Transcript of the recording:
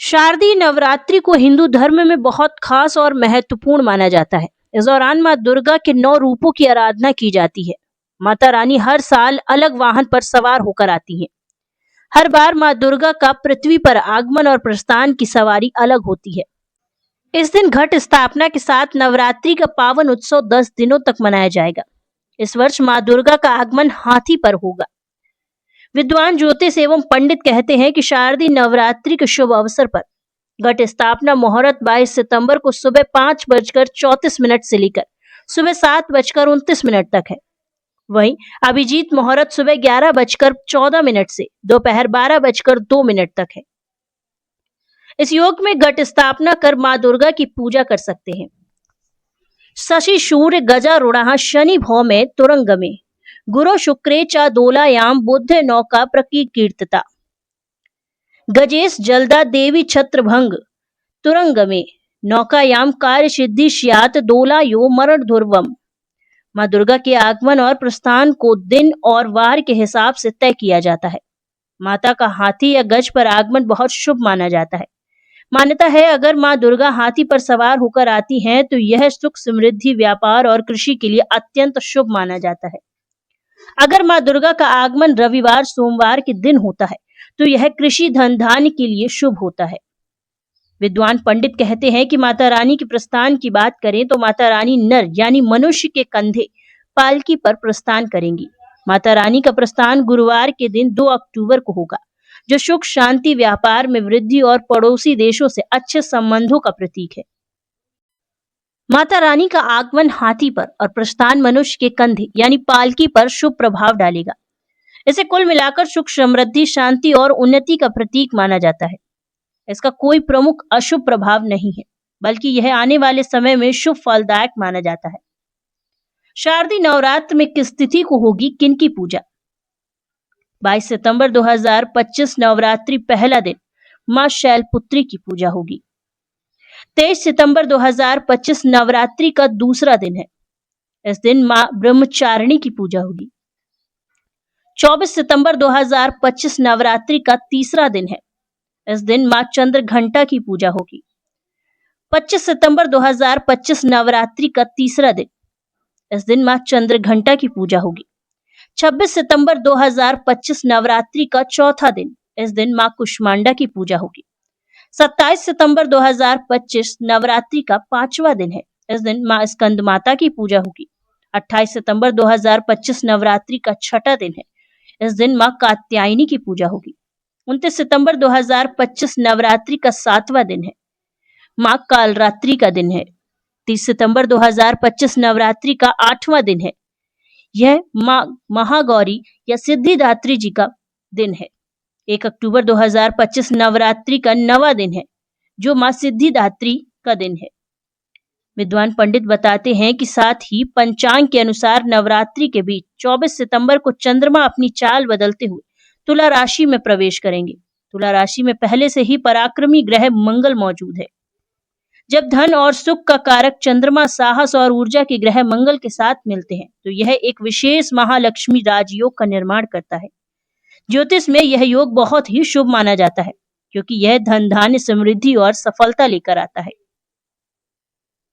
शारदीय नवरात्रि को हिंदू धर्म में बहुत खास और महत्वपूर्ण माना जाता है। इस दौरान माँ दुर्गा के 9 रूपों की आराधना की जाती है। माता रानी हर साल अलग वाहन पर सवार होकर आती हैं। हर बार माँ दुर्गा का पृथ्वी पर आगमन और प्रस्थान की सवारी अलग होती है। इस दिन घट स्थापना के साथ नवरात्रि का पावन उत्सव 10 दिनों तक मनाया जाएगा। इस वर्ष माँ दुर्गा का आगमन हाथी पर होगा। विद्वान ज्योतिष एवं पंडित कहते हैं कि शारदीय नवरात्रि के शुभ अवसर पर घट स्थापना मुहूर्त 22 सितंबर को सुबह 5:34 से लेकर सुबह 7:29 तक है। वहीं अभिजीत मुहूर्त सुबह 11:14 से दोपहर 12:02 तक है। इस योग में घट स्थापना कर मां दुर्गा की पूजा कर सकते हैं। शशि सूर्य गजारूढ़ शनि भौमे तुरंगमे गुरु शुक्रे च दोलायाम बुध नौका प्रकीर्तिता गजेश जलदा देवी छत्रभंग तुरंगमे नौकायाम कार्य सिद्धि स्यात् दोलायो मरण ध्रुवम। मां दुर्गा के आगमन और प्रस्थान को दिन और वार के हिसाब से तय किया जाता है। माता का हाथी या गज पर आगमन बहुत शुभ माना जाता है। मान्यता है अगर मां दुर्गा हाथी पर सवार होकर आती हैं तो यह सुख समृद्धि व्यापार और कृषि के लिए अत्यंत शुभ माना जाता है। अगर मां दुर्गा का आगमन रविवार सोमवार के दिन होता है तो यह कृषि धन धान्य के लिए शुभ होता है। विद्वान पंडित कहते हैं कि माता रानी के प्रस्थान की बात करें तो माता रानी नर यानी मनुष्य के कंधे पालकी पर प्रस्थान करेंगी। माता रानी का प्रस्थान गुरुवार के दिन 2 अक्टूबर को होगा, जो सुख शांति व्यापार में वृद्धि और पड़ोसी देशों से अच्छे संबंधों का प्रतीक है। माता रानी का आगमन हाथी पर और प्रस्थान मनुष्य के कंधे यानी पालकी पर शुभ प्रभाव डालेगा। इसे कुल मिलाकर सुख समृद्धि शांति और उन्नति का प्रतीक माना जाता है। इसका कोई प्रमुख अशुभ प्रभाव नहीं है, बल्कि यह आने वाले समय में शुभ फलदायक माना जाता है। शारदीय नवरात्र में किस तिथि को होगी किनकी पूजा? 22 सितंबर 2025 नवरात्रि पहला दिन मां शैलपुत्री की पूजा होगी। 23 सितंबर 2025 नवरात्रि का दूसरा दिन है। इस दिन मां ब्रह्मचारिणी की पूजा होगी। 24 सितंबर 2025 नवरात्रि का तीसरा दिन है। इस दिन मां चंद्र घंटा की पूजा होगी। 25 सितंबर 2025 नवरात्रि का तीसरा दिन। इस दिन मां चंद्र घंटा की पूजा होगी। 26 सितंबर 2025 नवरात्रि का चौथा दिन। इस दिन मां कुष्मांडा की पूजा होगी। 27 सितंबर 2025 नवरात्रि का 5वां दिन है। इस दिन मां स्कंद माता की पूजा होगी। 28 सितंबर 2025 नवरात्रि का 6वां दिन है। इस दिन मां कात्यायनी की पूजा होगी। 29 सितंबर 2025 नवरात्रि का 7वां दिन है। मां कालरात्रि का दिन है। 30 सितंबर 2025 नवरात्रि का 8वां दिन है। यह मां महागौरी या सिद्धिदात्री जी का दिन है। 1 अक्टूबर 2025 नवरात्रि का 9वां दिन है, जो मां सिद्धिदात्री का दिन है। विद्वान पंडित बताते हैं कि साथ ही पंचांग के अनुसार नवरात्रि के बीच 24 सितंबर को चंद्रमा अपनी चाल बदलते हुए तुला राशि में प्रवेश करेंगे। तुला राशि में पहले से ही पराक्रमी ग्रह मंगल मौजूद है। जब धन और सुख का कारक चंद्रमा साहस और ऊर्जा के ग्रह मंगल के साथ मिलते हैं तो यह एक विशेष महालक्ष्मी राजयोग का निर्माण करता है। ज्योतिष में यह योग बहुत ही शुभ माना जाता है, क्योंकि यह धन धान्य समृद्धि और सफलता लेकर आता है।